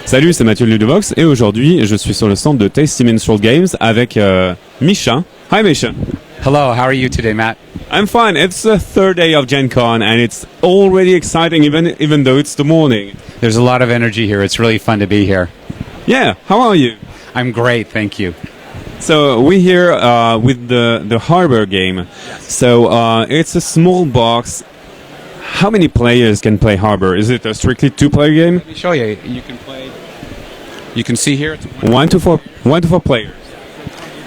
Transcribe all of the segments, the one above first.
Salut, c'est Mathieu de Ludovox et aujourd'hui je suis sur le stand de Tasty Minstrel Games avec Mischa. Hi Mischa. Hello, how are you today, Matt? I'm fine. It's the third day of GenCon and it's already exciting even though it's the morning. There's a lot of energy here. It's really fun to be here. Yeah, how are you? I'm great, thank you. So we're here with the Harbour game. So it's a small box. How many players can play Harbour? Is it a strictly two-player game? Let me show you. You can see here. It's One to four players.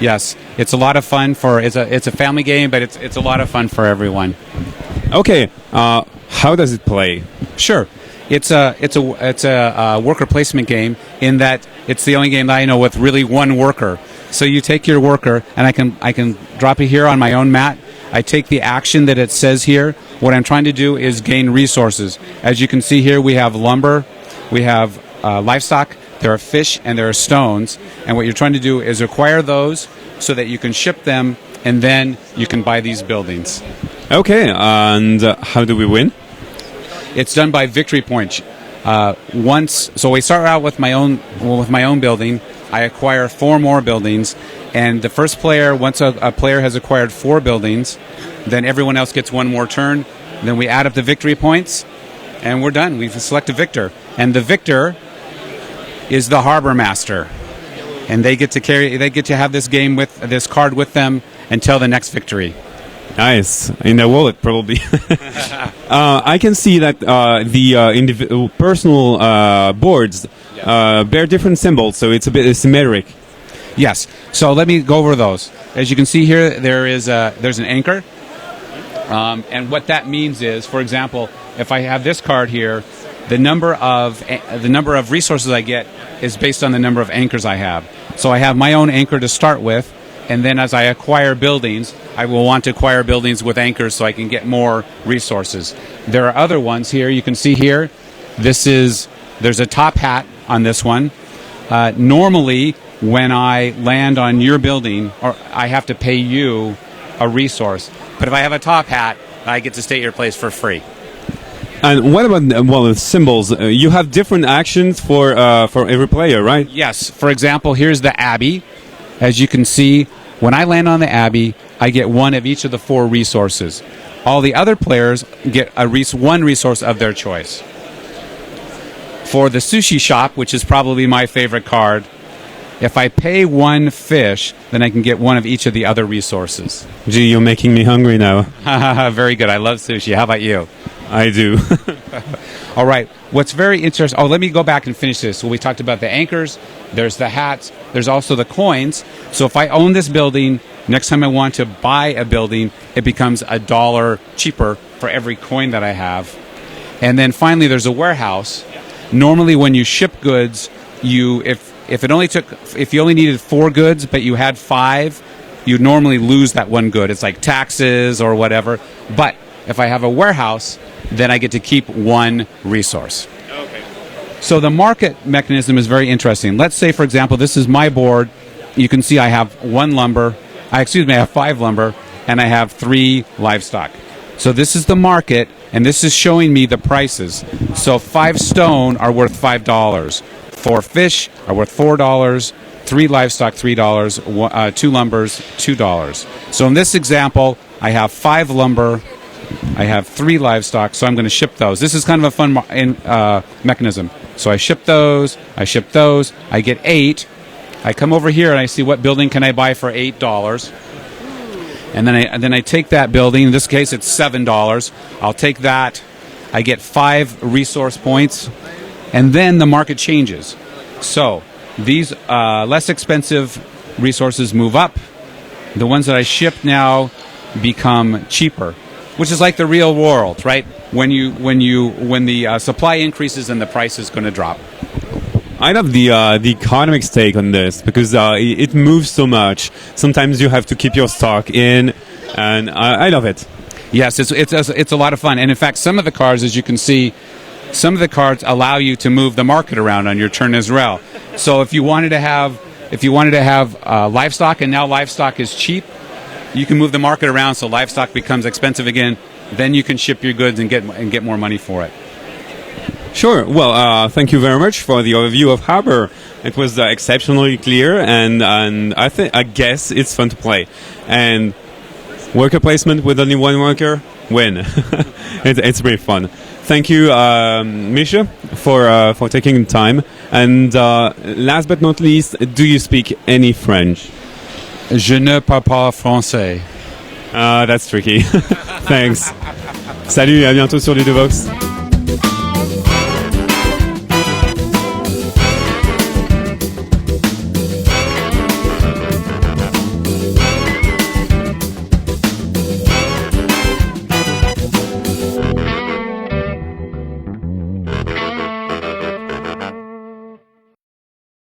Yes, it's a lot of fun it's a family game, but it's a lot of fun for everyone. Okay, how does it play? Sure, it's a worker placement game in that it's the only game that I know with really one worker. So you take your worker, and I can drop it here on my own mat. I take the action that it says here. What I'm trying to do is gain resources. As you can see here, we have lumber, we have livestock, there are fish, and there are stones. And what you're trying to do is acquire those so that you can ship them, and then you can buy these buildings. Okay, and how do we win? It's done by victory points. So we start out with my own building. I acquire 4 more buildings, and the first player, once a player has acquired 4 buildings, then everyone else gets 1 more turn. Then we add up the victory points, and we're done. We select a victor, and the victor is the harbor master, and they get to have this game with this card with them until the next victory. Nice. In their wallet, probably. I can see that the personal boards bear different symbols, so it's a bit symmetric. Yes. So let me go over those. As you can see here, there's an anchor, and what that means is, for example, if I have this card here, the number of resources I get is based on the number of anchors I have. So I have my own anchor to start with, and then as I acquire buildings, I will want to acquire buildings with anchors so I can get more resources. There are other ones here. You can see here, there's a top hat on this one. Normally, when I land on your building, or I have to pay you a resource. But if I have a top hat, I get to stay at your place for free. And what about the symbols? You have different actions for every player, right? Yes. For example, here's the Abbey. As you can see, when I land on the Abbey, I get 1 of each of the 4 resources. All the other players get one resource of their choice. For the sushi shop, which is probably my favorite card, if I pay 1 fish, then I can get 1 of each of the other resources. Gee, you're making me hungry now. Very good. I love sushi. How about you? I do. All right. What's very interesting... Oh, let me go back and finish this. Well, we talked about the anchors. There's the hats. There's also the coins. So if I own this building, next time I want to buy a building, it becomes $1 cheaper for every coin that I have. And then finally, there's a warehouse. Normally, when you ship goods, if you only needed 4 goods, but you had 5, you normally lose that 1 good. It's like taxes or whatever. But if I have a warehouse, then I get to keep 1 resource. Okay. So the market mechanism is very interesting. Let's say, for example, this is my board. You can see I have 5 lumber, and I have 3 livestock. So this is the market, and this is showing me the prices. So 5 stone are worth $5. 4 fish are worth $4. 3 livestock, $3. 2 lumbers, $2. So in this example, I have 5 lumber. I have 3 livestock, so I'm going to ship those. This is kind of a fun mechanism. So I ship those, I get 8. I come over here and I see what building can I buy for $8. And then I take that building. In this case, it's $7. I'll take that. I get 5 resource points, and then the market changes. So these less expensive resources move up. The ones that I ship now become cheaper, which is like the real world, right? When the supply increases, then the price is going to drop. I love the economics take on this because it moves so much. Sometimes you have to keep your stock in, and I love it. Yes, it's a lot of fun. And in fact, some of the cards, as you can see, some of the cards allow you to move the market around on your turn as well. So if you wanted to have livestock, and now livestock is cheap, you can move the market around so livestock becomes expensive again. Then you can ship your goods and get more money for it. Sure. Well, thank you very much for the overview of Harbour. It was exceptionally clear, and I guess it's fun to play. And worker placement with only one worker, win. It's really fun. Thank you, Mischa, for taking the time. And last but not least, do you speak any French? Je ne parle pas français. That's tricky. Thanks. Salut, à bientôt sur Ludovox.